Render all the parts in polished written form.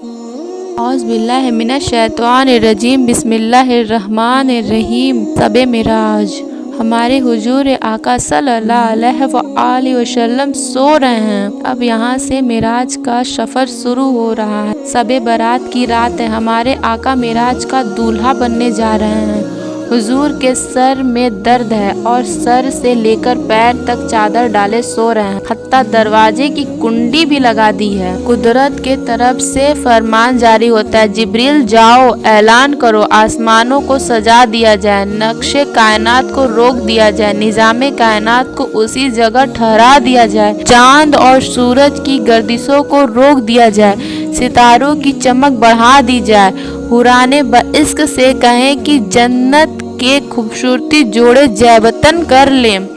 औज़ बिल्लाहि मिनश शैतानिर रजीम, बिस्मिल्लाहिर्रहमानिर्रहीम। शब-ए मेराज। हमारे हुजूर आका सल्लल्लाहु अलैहि वसल्लम सो रहे हैं। अब यहाँ से मेराज का सफ़र शुरू हो रहा है। शब-ए बारात की रात है। हमारे आका मेराज का दूल्हा बनने जा रहे हैं। हुजूर के सर में दर्द है और सर से लेकर पैर तक चादर डाले सो रहे हैं। हत्ता दरवाजे की कुंडी भी लगा दी है। कुदरत के तरफ से फरमान जारी होता है, जिब्रील जाओ, ऐलान करो, आसमानों को सजा दिया जाए, नक्शे कायनात को रोक दिया जाए, निजामे कायनात को उसी जगह ठहरा दिया जाए, चांद और सूरज की गर्दिशों को रोक दिया जाए, सितारों की चमक बढ़ा दी जाए, हुराने बइश्क से कहें कि जन्नत के खूबसूरती जोड़े जैवतन कर लें,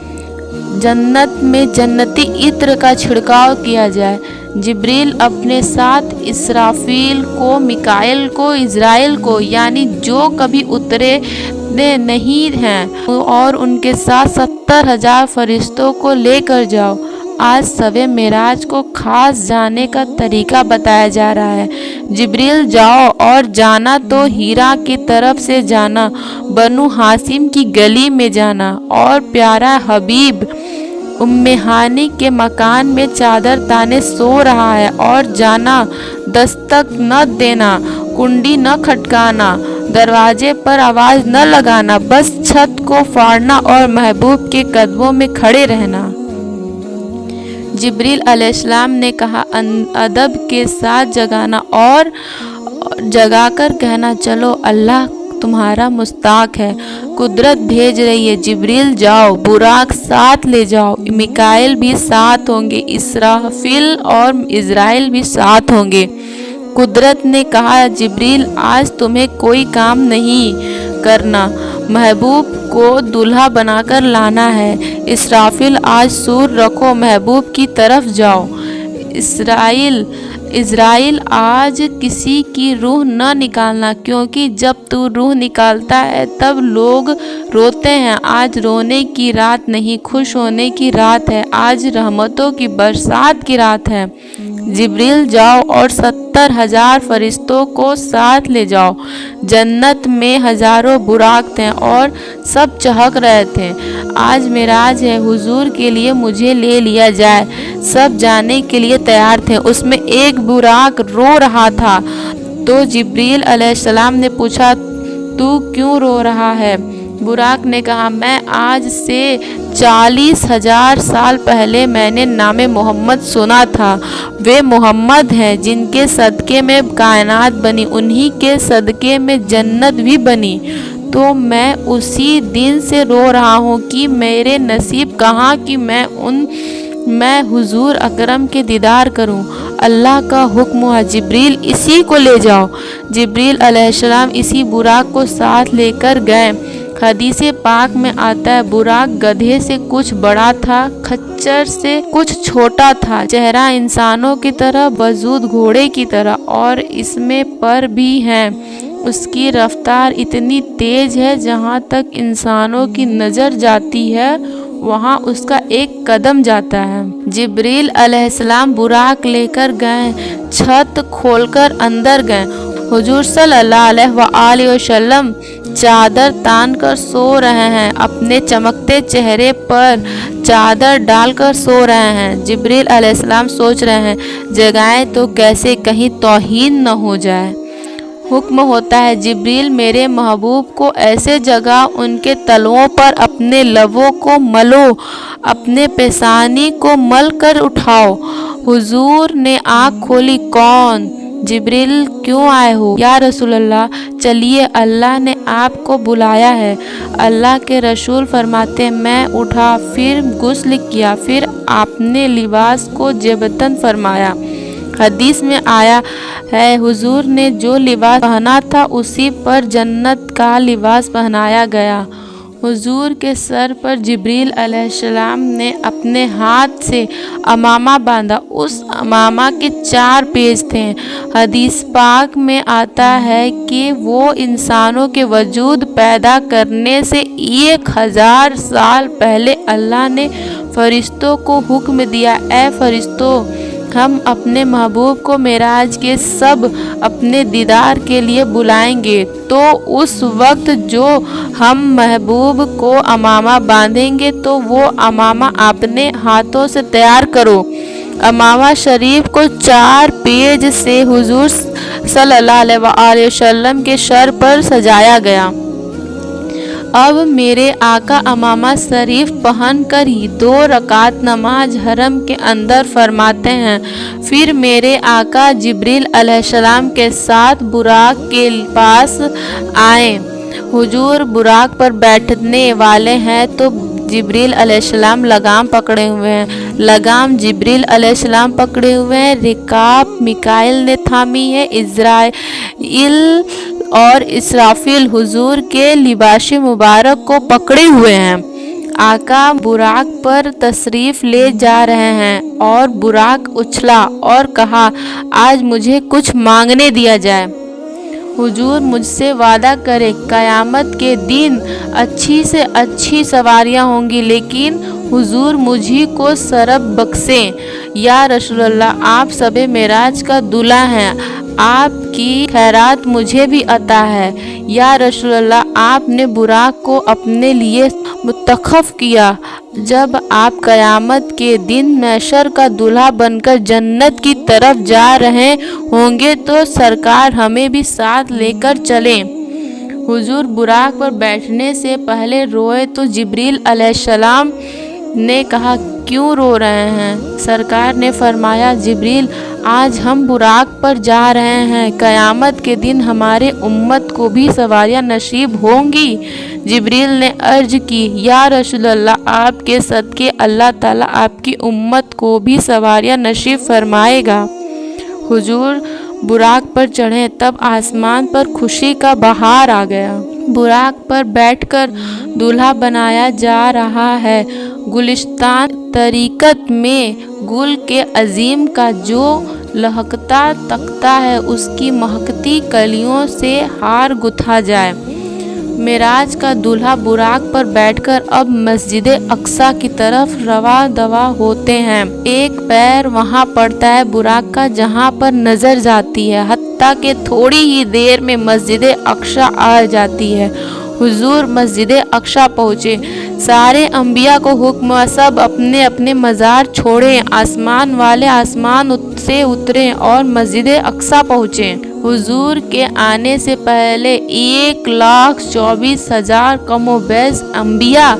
जन्नत में जन्नती इत्र का छिड़काव किया जाए। जिब्रील अपने साथ इसराफील को, मिकाइल को, इज़राइल को, यानी जो कभी उतरे नहीं हैं, और उनके साथ 70,000 फरिश्तों को लेकर जाओ। आज शब-ए मेराज को खास जाने का तरीका बताया जा रहा है। जिब्रील जाओ और जाना तो हीरा की तरफ से जाना, बनु हाशिम की गली में जाना, और प्यारा हबीब उम्मे हानी के मकान में चादर ताने सो रहा है, और जाना, दस्तक न देना, कुंडी न खटकाना, दरवाजे पर आवाज़ न लगाना, बस छत को फाड़ना और महबूब के कदमों में खड़े रहना। जिब्रील अलैहिस्सलाम ने कहा, अदब के साथ जगाना और जगाकर कहना, चलो अल्लाह तुम्हारा मुस्ताक है, कुदरत भेज रही है। जिब्रील जाओ, बुराक साथ ले जाओ, मिकाइल भी साथ होंगे, इसराफिल और इज़राइल भी साथ होंगे। कुदरत ने कहा, जिब्रील आज तुम्हें कोई काम नहीं करना, महबूब को दूल्हा बनाकर लाना है। इसराफिल आज सूर रखो, महबूब की तरफ जाओ। इज़राइल आज किसी की रूह न निकालना, क्योंकि जब तू रूह निकालता है तब लोग रोते हैं। आज रोने की रात नहीं, खुश होने की रात है। आज रहमतों की बरसात की रात है। जिब्रील जाओ और 70,000 फरिश्तों को साथ ले जाओ। जन्नत में हजारों बुराक थे और सब चहक रहे थे। आज मेराज है, हुजूर के लिए मुझे ले लिया जाए। सब जाने के लिए तैयार थे। उसमें एक बुराक रो रहा था, तो जिब्रील अलैहिस्सलाम ने पूछा, तू क्यों रो रहा है? बुराक ने कहा, मैं आज से 40,000 साल पहले मैंने नामे मोहम्मद सुना था। वे मोहम्मद हैं जिनके सदक़े में कायनात बनी, उन्हीं के सदक़े में जन्नत भी बनी। तो मैं उसी दिन से रो रहा हूँ कि मेरे नसीब कहाँ कि मैं हुजूर अकरम के दीदार करूं। अल्लाह का हुक्म हुआ, जिब्रील इसी को ले जाओ। जिब्रील अलैहिस्सलाम इसी बुराक को साथ लेकर गए। हदीसे पाक में आता है, बुराक गधे से कुछ बड़ा था, खच्चर से कुछ छोटा था, चेहरा इंसानों की तरह, वजूद घोड़े की तरह, और इसमें पर भी हैं। उसकी रफ्तार इतनी तेज है, जहाँ तक इंसानों की नज़र जाती है वहाँ उसका एक कदम जाता है। जिब्रील अलैहिस्सलाम बुराक लेकर गए, छत खोलकर अंदर गए। हुजूर सल्लल्लाहु अलैहि वसल्लम चादर तान कर सो रहे हैं, अपने चमकते चेहरे पर चादर डालकर सो रहे हैं। जिब्रील अलैहिस्सलाम सोच रहे हैं, जगाएं तो कैसे, कहीं तौहीन न हो जाए। हुक्म होता है, जिब्रील मेरे महबूब को ऐसे जगह उनके तलवों पर अपने लबों को मलो, अपने पेशानी को मल कर उठाओ। हुजूर ने आँख खोली, कौन? जिब्रील, क्यों आए हो? या रसूलल्लाह, चलिए, अल्लाह ने आपको बुलाया है। अल्लाह के रसूल फरमाते हैं, मैं उठा, फिर गुस्ल किया, फिर आपने लिबास को जेबतन फरमाया। हदीस में आया है, हुजूर ने जो लिबास पहना था उसी पर जन्नत का लिबास पहनाया गया। हुजूर के सर पर जिब्रील अलैहिस्सलाम ने अपने हाथ से अमामा बांधा। उस अमामा के 4 पेज थे। हदीस पाक में आता है कि वो इंसानों के वजूद पैदा करने से 1000 साल पहले अल्लाह ने फरिश्तों को हुक्म दिया, ए फरिश्तों, ہم اپنے محبوب کو معراج کے سب اپنے دیدار کے لیے بلائیں گے، تو اس وقت جو ہم محبوب کو امامہ باندھیں گے تو وہ امامہ اپنے ہاتھوں سے تیار کرو۔ امامہ شریف کو 4 پیج سے حضور صلی اللہ علیہ وسلم کے سر پر سجایا گیا۔ اب میرے آقا امامہ شریف پہن کر 2 رکعت نماز حرم کے اندر فرماتے ہیں۔ پھر میرے آقا جبریل علیہ السلام کے ساتھ براق کے پاس آئے۔ حضور براق پر بیٹھنے والے ہیں تو جبریل علیہ السلام لگام پکڑے ہوئے ہیں، لگام جبریل علیہ السلام پکڑے ہوئے ہیں، رکاب میکائیل نے تھامی ہے، عزرائیل اور اسرافیل حضور کے لباس مبارک کو پکڑے ہوئے ہیں۔ آقا براق پر تشریف لے جا رہے ہیں اور براق اچھلا اور کہا، آج مجھے کچھ مانگنے دیا جائے۔ حضور مجھ سے وعدہ کرے، قیامت کے دن اچھی سے اچھی سواریاں ہوں گی، لیکن حضور مجھے کو شرف بخشیں۔ یا رسول اللہ، آپ شب معراج کا دلہا ہیں، آپ کی خیرات مجھے بھی عطا ہے۔ یا رسول اللہ، آپ نے براق کو اپنے لیے منتخب کیا۔ جب آپ قیامت کے دن محشر کا دلہا بن کر جنت کی طرف جا رہے ہوں گے تو سرکار ہمیں بھی ساتھ لے کر چلیں۔ حضور براق پر بیٹھنے سے پہلے روئے تو جبریل علیہ السلام نے کہا، کیوں رو رہے ہیں؟ سرکار نے فرمایا، جبریل، آج ہم براق پر جا رہے ہیں، قیامت کے دن ہمارے امت کو بھی سواریاں نصیب ہوں گی۔ جبریل نے عرض کی، یا رسول اللہ، آپ کے صدقے اللہ تعالیٰ آپ کی امت کو بھی سواریاں نصیب فرمائے گا۔ حضور براق پر چڑھے تب آسمان پر خوشی کا بہار آ گیا۔ براق پر بیٹھ کر دلہا بنایا جا رہا ہے۔ گلستان طریقت میں گل کے عظیم کا جو لہکتا تختا ہے، اس کی مہکتی کلیوں سے ہار گتھا جائے۔ معراج کا دلہا براق پر بیٹھ کر اب مسجد اقصیٰ کی طرف رواں دواں ہوتے ہیں۔ ایک پیر وہاں پڑتا ہے براق کا جہاں پر نظر جاتی ہے، حتیٰ کہ تھوڑی ہی دیر میں مسجد اقصیٰ آ جاتی ہے۔ حضور مسجد اقصیٰ پہنچے۔ سارے انبیاء کو حکم ہوا، سب اپنے اپنے مزار چھوڑیں، آسمان والے آسمان سے اتریں اور مسجد اقصیٰ پہنچے۔ حضور کے آنے سے پہلے 1,24,000 کم و بیش انبیاء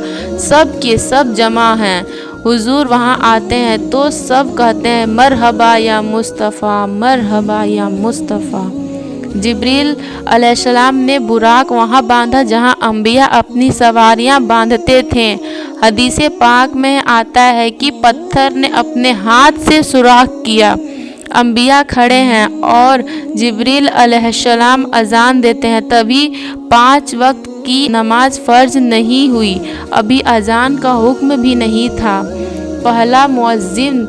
سب کے سب جمع ہیں۔ حضور وہاں آتے ہیں تو سب کہتے ہیں، مرحبا یا مصطفیٰ، مرحبا یا مصطفیٰ۔ جبریل علیہ السلام نے براق وہاں باندھا جہاں انبیاء اپنی سواریاں باندھتے تھے۔ حدیث پاک میں آتا ہے کہ پتھر نے اپنے ہاتھ سے سوراخ کیا۔ انبیاء کھڑے ہیں اور جبریل علیہ السلام اذان دیتے ہیں۔ تبھی 5 وقت کی نماز فرض نہیں ہوئی، ابھی اذان کا حکم بھی نہیں تھا۔ پہلا مؤذن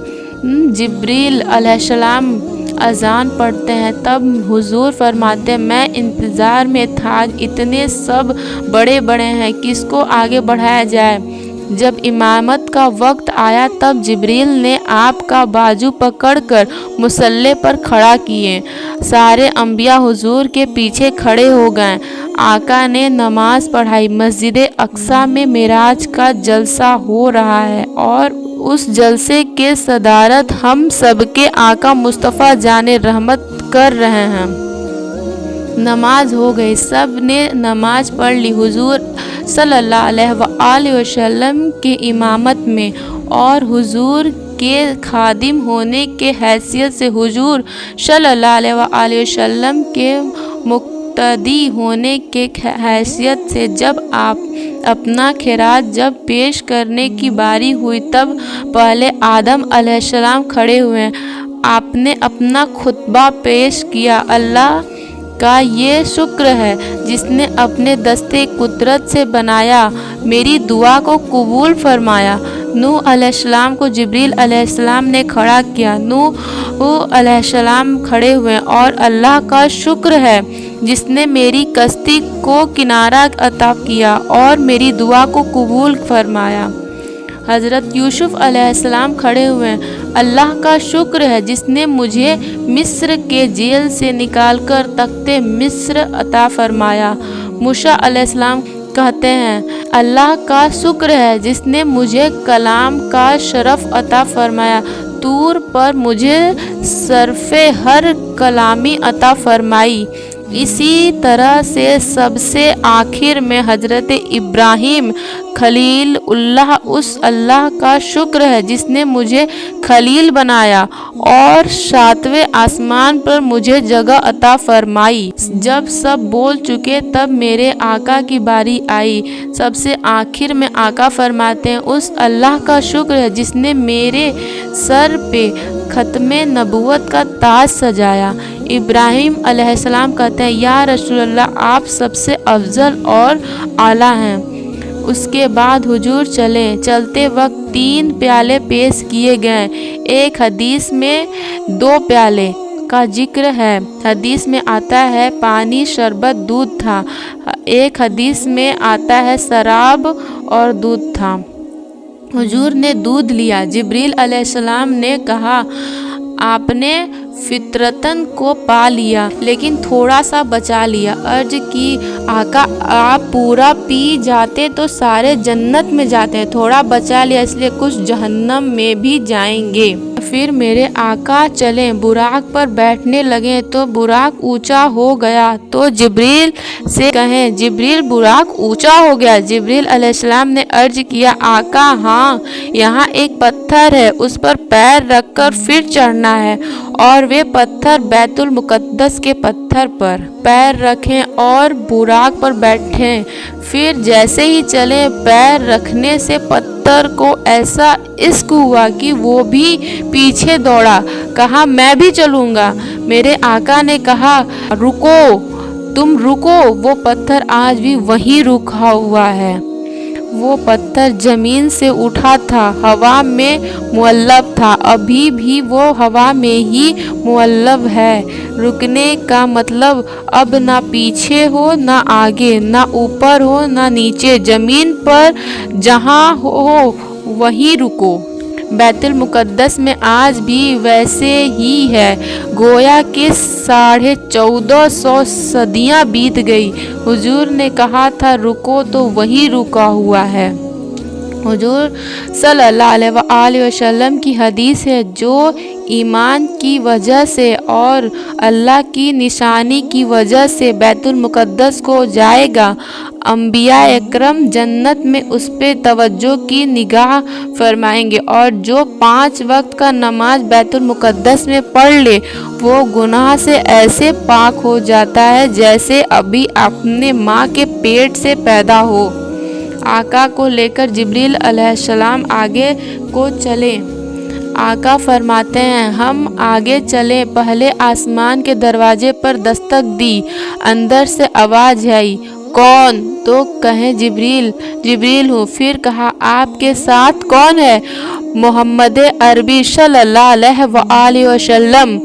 جبریل علیہ السلام اذان پڑھتے ہیں، تب حضور فرماتے ہیں، میں انتظار میں تھا، اتنے سب بڑے بڑے ہیں، کس کو آگے بڑھایا جائے۔ جب امامت کا وقت آیا تب جبریل نے آپ کا بازو پکڑ کر مصلی پر کھڑا کیے۔ سارے انبیاء حضور کے پیچھے کھڑے ہو گئے۔ آقا نے نماز پڑھائی۔ مسجد اقصیٰ میں معراج کا جلسہ ہو رہا ہے اور اس جلسے کے صدارت ہم سب کے آقا مصطفیٰ جان رحمت کر رہے ہیں۔ نماز ہو گئی، سب نے نماز پڑھ لی۔ حضور صلی اللہ علیہ وآلہ وسلم کے امامت میں اور حضور کے خادم ہونے کے حیثیت سے حضور صلی اللہ علیہ وآلہ وسلم کے مقتدی ہونے کے حیثیت سے جب آپ اپنا خراج جب پیش کرنے کی باری ہوئی تب پہلے آدم علیہ السلام کھڑے ہوئے۔ آپ نے اپنا خطبہ پیش کیا۔ اللہ کا یہ شکر ہے جس نے اپنے دستے قدرت سے بنایا، میری دعا کو قبول فرمایا۔ نوح علیہ السلام کو جبریل علیہ السلام نے کھڑا کیا۔ نوح علیہ السلام کھڑے ہوئے اور اللہ کا شکر ہے جس نے میری کشتی کو کنارہ عطا کیا اور میری دعا کو قبول فرمایا۔ हज़रत यूसुफ अलैहिस्सलाम खड़े हुए हैं। अल्लाह का शुक्र है जिसने मुझे मिस्र के जेल से निकालकर तख्ते मिस्र अता फरमाया। मूसा अलैहिस्सलाम कहते हैं, अल्लाह का शुक्र है जिसने मुझे कलाम का शरफ अता फरमाया। तूर पर मुझे सरफ़े हर कलामी अता फरमाई। इसी तरह से सबसे आखिर में हज़रत इब्राहीम खलीलुल्लाह, उस अल्लाह का शुक्र है जिसने मुझे खलील बनाया और 7वें आसमान पर मुझे जगह अता फरमाई। जब सब बोल चुके तब मेरे आका की बारी आई। सबसे आखिर में आका फरमाते हैं, उस अल्लाह का शुक्र है जिसने मेरे सर पे ख़त्मे नबूवत का ताज सजाया। इब्राहीम अलैहिस्सलाम कहते हैं, या रसूलल्लाह, आप सबसे अफजल और आला हैं। उसके बाद हुजूर चलते वक्त 3 प्याले पेश किए गए। एक हदीस में 2 प्याले का जिक्र है। हदीस में आता है पानी, शरबत, दूध था। एक हदीस में आता है शराब और दूध था। हुजूर ने दूध लिया। जिब्रील अलैहिस्सलाम ने कहा, आपने फितरतन को पा लिया लेकिन थोड़ा सा बचा लिया। अर्ज की, आका आप पूरा पी जाते तो सारे जन्नत में जाते हैं, थोड़ा बचा लिया इसलिए कुछ जहन्नम में भी जाएंगे। फिर मेरे आका चले, बुराक पर बैठने लगे तो बुराक ऊंचा हो गया तो जिब्रील से कहें, जिब्रील बुराक ऊंचा हो गया। जिब्रील अलैहिस्सलाम ने अर्ज किया, आका हाँ, यहाँ एक पत्थर है, उस पर पैर रखकर फिर चढ़ना है और वे पत्थर बैतुल मुकद्दस के पत्थर पर पैर रखें और बुराक पर बैठें। फिर जैसे ही चले, पैर रखने से पत्थर को ऐसा इश्क हुआ कि वो भी पीछे दौड़ा। कहा, मैं भी चलूँगा। मेरे आका ने कहा, रुको, तुम रुको। वो पत्थर आज भी वहीं रुका हुआ है। वो पत्थर जमीन से उठा था, हवा में मुअल्लब था, अभी भी वो हवा में ही मुअल्लब है। रुकने का मतलब अब ना पीछे हो, ना आगे, ना ऊपर हो, ना नीचे, जमीन पर जहाँ हो वहीं रुको। बैतुल मुकद्दस में आज भी वैसे ही है। गोया कि 1450 सदियाँ बीत गई। हुजूर ने कहा था रुको तो वही रुका हुआ है। हुजूर सल्लल्लाहु अलैहि वसल्लम की हदीस है, जो ईमान की वजह से और अल्लाह की निशानी की वजह से बैतुल मुकद्दस को जाएगा, अंबिया एकरम जन्नत में उस पे तवज्जो की निगाह फरमाएंगे। और जो 5 वक्त का नमाज बैतुल मुकद्दस में पढ़ ले, वो गुनाह से ऐसे पाक हो जाता है जैसे अभी अपने माँ के पेट से पैदा हो। आका को लेकर जिब्रील अलैहिस्सलाम आगे को चले। आका फरमाते हैं, हम आगे चले। पहले आसमान के दरवाजे पर दस्तक दी, अंदर से आवाज़ आई, कौन? तो कहें, जिब्रील। जिब्रील हूँ। फिर कहा, आपके साथ कौन है? मोहम्मद अरबी सल्लल्लाहु अलैहि वसल्लम।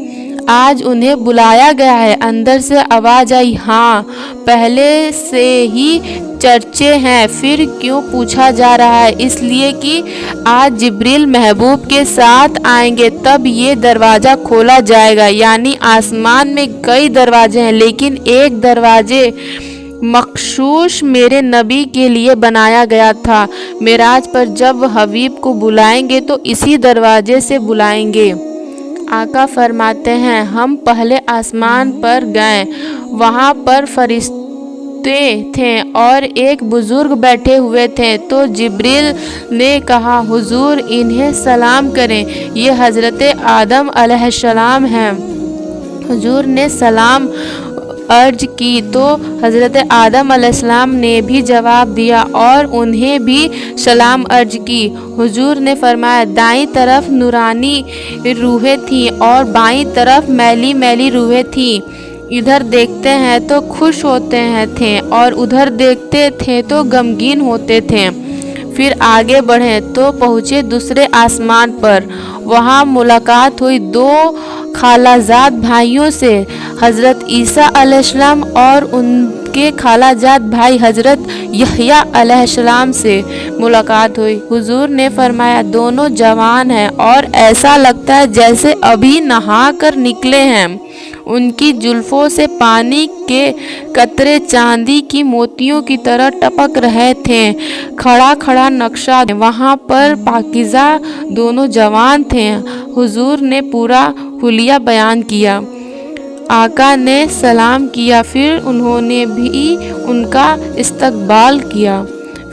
आज उन्हें बुलाया गया है। अंदर से आवाज़ आई, हाँ, पहले से ही चर्चे हैं। फिर क्यों पूछा जा रहा है? इसलिए कि आज जिब्रील महबूब के साथ आएंगे, तब ये दरवाज़ा खोला जाएगा। यानी आसमान में कई दरवाजे हैं, लेकिन एक दरवाजे मखसूस मेरे नबी के लिए बनाया गया था। मेराज पर जब हबीब को बुलाएंगे तो इसी दरवाजे से बुलाएंगे। आका फरमाते हैं, हम पहले आसमान पर गए, वहाँ पर फरिश्ते थे और एक बुज़ुर्ग बैठे हुए थे। तो जिब्रील ने कहा, हुजूर इन्हें सलाम करें, ये हज़रत आदम अलैहिस्सलाम हैं। हुजूर ने सलाम अर्ज की तो हज़रत आदम अलैहिस्सलाम ने भी जवाब दिया और उन्हें भी सलाम अर्ज की। हुजूर ने फरमाया, दाईं तरफ नूरानी रूहें थीं और बाईं तरफ मैली मैली रूहें थीं। इधर देखते हैं तो खुश होते हैं थे और उधर देखते थे तो गमगीन होते थे। फिर आगे बढ़े तो पहुँचे दूसरे आसमान पर। वहाँ मुलाकात हुई 2 खालाजाद भाइयों से हज़रत ईसा अलैहिस्सलाम और उनके खालाजाद भाई हज़रत यहया अलैहिस्सलाम से मुलाकात हुई। हुजूर ने फरमाया, दोनों जवान हैं और ऐसा लगता है जैसे अभी नहा कर निकले हैं। उनकी जुल्फों से पानी के कतरे चांदी की मोतियों की तरह टपक रहे थे। खड़ा खड़ा नक्शा, वहाँ पर पाकीज़ा दोनों जवान थे। हुजूर ने पूरा हुलिया बयान किया। आका ने सलाम किया, फिर उन्होंने भी उनका इस्तकबाल किया।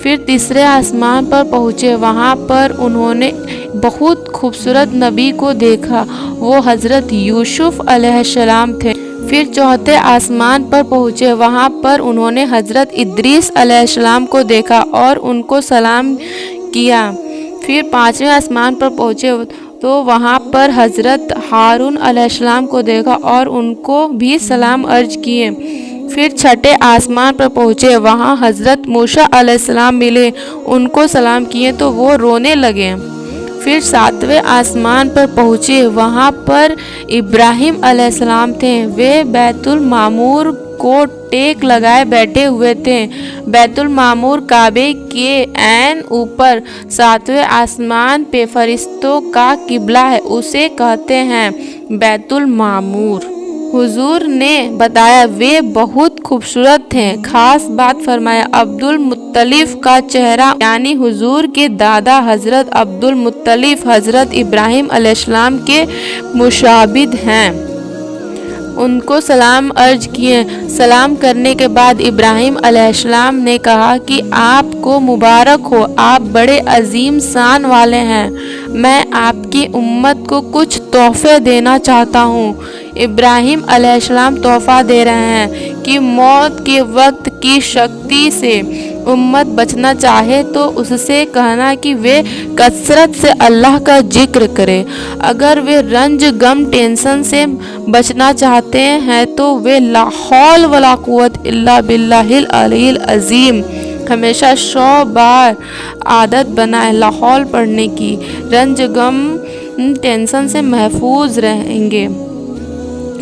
फिर तीसरे आसमान पर पहुँचे। वहाँ पर उन्होंने बहुत खूबसूरत नबी को देखा, वो हज़रत यूसुफ अलैहिस्सलाम थे। फिर चौथे आसमान पर पहुँचे। वहाँ पर उन्होंने हज़रत इद्रीस अलैहिस्सलाम को देखा और उनको सलाम किया। फिर पाँचवें आसमान पर पहुँचे तो वहाँ पर हज़रत हारून अलैहिस्सलाम को देखा और उनको भी सलाम अर्ज किए। फिर छठे आसमान पर पहुँचे। वहाँ हज़रत मूसा अलैहिस्सलाम मिले, उनको सलाम किए तो वो रोने लगे। फिर सातवें आसमान पर पहुँचे। वहाँ पर इब्राहिम अलैहिस्सलाम थे। वे बैतुल मामूर को टेक लगाए बैठे हुए थे। बैतुल मामूर काबे के ऐन ऊपर सातवें आसमान पे फरिश्तों का किबला है, उसे कहते हैं बैतुल मामूर। हुजूर ने बताया वे बहुत खूबसूरत थे। खास बात फरमाया, अब्दुल मुत्तलिफ का चेहरा यानी हुजूर के दादा हज़रत अब्दुल मुत्तलिफ हज़रत इब्राहिम अलैहिस्सलाम के मुशाबिह हैं। उनको सलाम अर्ज किए। सलाम करने के बाद इब्राहिम अलैहिस्सलाम ने कहा कि आपको मुबारक हो, आप बड़े अजीम शान वाले हैं। मैं आपकी उम्मत को कुछ तोहफे देना चाहता हूँ। इब्राहिम अलैहिस्सलाम तोहफा दे रहे हैं कि मौत के वक्त की शक्ति से उम्मत बचना चाहे तो उससे कहना कि वे कसरत से अल्लाह का जिक्र करे। अगर वे रंज गम टेंशन से बचना चाहते हैं तो वे ला हौल वला कुव्वत इल्ला बिल्लाहिल अलील अज़ीम हमेशा 100 बार आदत बनाए लाहौल पढ़ने की। रंज गम टेंशन से महफूज रहेंगे,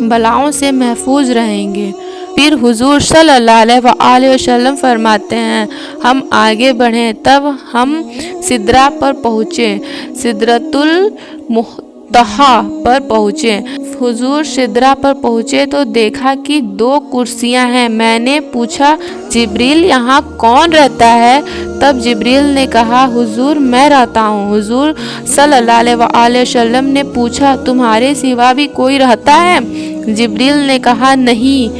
बलाओं से महफूज रहेंगे। फिर हुजूर सल्लल्लाहु अलैहि वसल्लम फरमाते हैं, हम आगे बढ़े तब हम सिदरा पर पहुँचे, सिदरतुल मुंतहा पर पहुँचे। हुजूर सिदरा पर पहुँचे तो देखा कि 2 कुर्सियां हैं। मैंने पूछा, जिब्रील यहाँ कौन रहता है? तब जिब्रील ने कहा, हुजूर मैं रहता हूँ। हुजूर सल्लल्लाहु अलैहि वसल्लम ने पूछा, तुम्हारे सिवा भी कोई रहता है? जिब्रील ने कहा, नहीं,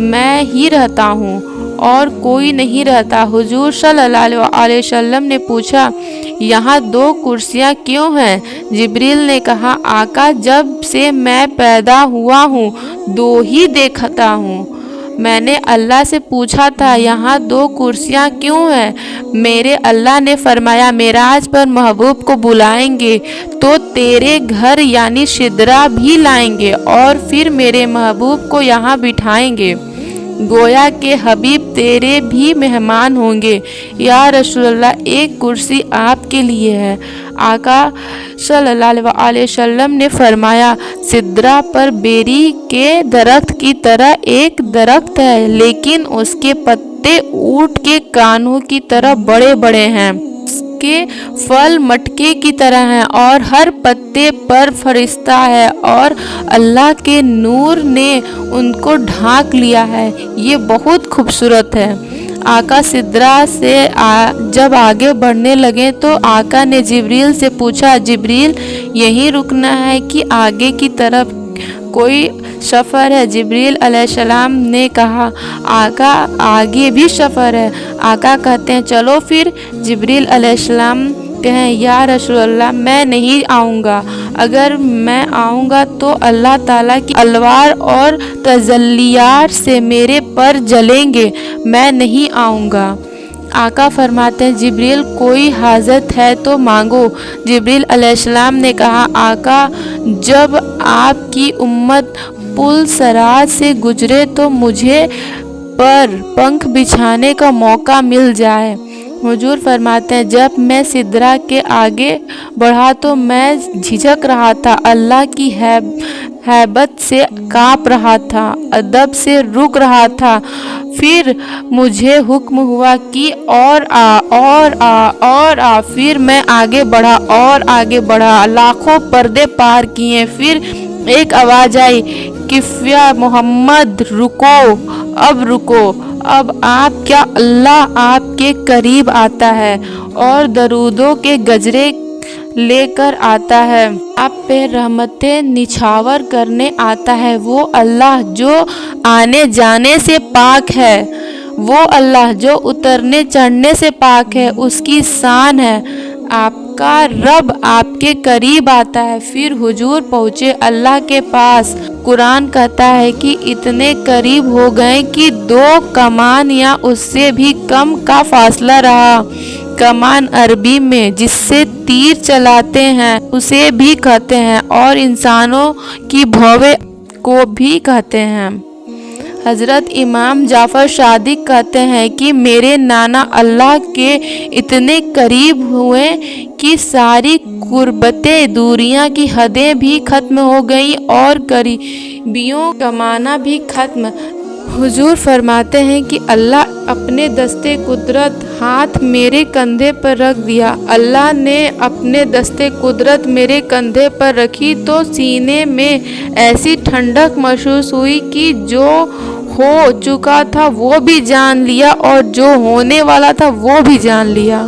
मैं ही रहता हूँ और कोई नहीं रहता। हुजूर सल्लल्लाहु अलैहि वसल्लम ने पूछा, यहाँ 2 कुर्सियाँ क्यों हैं? जिब्रील ने कहा, आका जब से मैं पैदा हुआ हूँ 2 ही देखता हूँ। मैंने अल्लाह से पूछा था, यहाँ 2 कुर्सियाँ क्यों हैं? मेरे अल्लाह ने फरमाया, मेराज पर महबूब को बुलाएंगे तो तेरे घर यानी सिदरा भी लाएंगे और फिर मेरे महबूब को यहाँ बिठाएंगे। गोया के हबीब तेरे भी मेहमान होंगे। या रसूलल्लाह, एक कुर्सी आपके लिए है। आका सल्लल्लाहु अलैहि वसल्लम ने फरमाया, सिदरा पर बेरी के दरख्त की तरह एक दरख्त है, लेकिन उसके पत्ते ऊंट के कानों की तरह बड़े बड़े हैं। उसके फल मटके की तरह हैं और हर पत्ते पर फरिश्ता है और अल्लाह के नूर ने उनको ढांक लिया है। ये बहुत खूबसूरत है। आका सिदरा से जब आगे बढ़ने लगे तो आका ने जिब्रील से पूछा, जिब्रील यहीं रुकना है कि आगे की तरफ कोई सफ़र है? जिब्रील अलैहिस्सलाम ने कहा, आका आगे भी सफ़र है। आका कहते हैं, चलो फिर। जिब्रील अलैहिस्सलाम कहें, या रसूलल्लाह मैं नहीं आऊँगा। अगर मैं आऊँगा तो अल्लाह ताला की अलवार और तजल्लियात से मेरे पर जलेंगे, मैं नहीं आऊँगा। आका फरमाते हैं, जिब्रील कोई हाजत है तो मांगो। जिब्रील अलैहिस्सलाम ने कहा, आका जब आपकी उम्मत पुल सराज से गुजरे तो मुझे पर पंख बिछाने का मौका मिल जाए। हुजूर फरमाते हैं, जब मैं सिदरा के आगे बढ़ा तो मैं झिझक रहा था। अल्लाह की हैबत से काँप रहा था, अदब से रुक रहा था। फिर मुझे हुक्म हुआ कि और आ। फिर मैं आगे बढ़ा और आगे बढ़ा, लाखों पर्दे पार किए। फिर एक आवाज़ आई, किफ़या मोहम्मद, रुको, अब रुको। अब आप क्या? अल्लाह आपके करीब आता है और दरूदों के गजरे लेकर आता है, आप पे रहमतें निछावर करने आता है। वो अल्लाह जो आने जाने से पाक है, वो अल्लाह जो उतरने चढ़ने से पाक है, उसकी शान है। आपका रब आपके करीब आता है। फिर हुजूर पहुँचे अल्लाह के पास। कुरान कहता है कि इतने करीब हो गए कि 2 कमान या उससे भी कम का फासला रहा। कमान अरबी में जिससे तीर चलाते हैं उसे भी कहते हैं और इंसानों की भौवें को भी कहते हैं। हज़रत इमाम जाफ़र सादिक कहते हैं कि मेरे नाना अल्लाह के इतने करीब हुए कि सारी कुर्बतें, दूरियां की हदें भी ख़त्म हो गईं और करीबियों का माना भी ख़त्म। हुजूर फरमाते हैं कि अल्लाह अपने दस्ते कुदरत हाथ मेरे कंधे पर रख दिया। अल्लाह ने अपने दस्ते कुदरत मेरे कंधे पर रखी तो सीने में ऐसी ठंडक महसूस हुई कि जो हो चुका था वो भी जान लिया और जो होने वाला था वो भी जान लिया।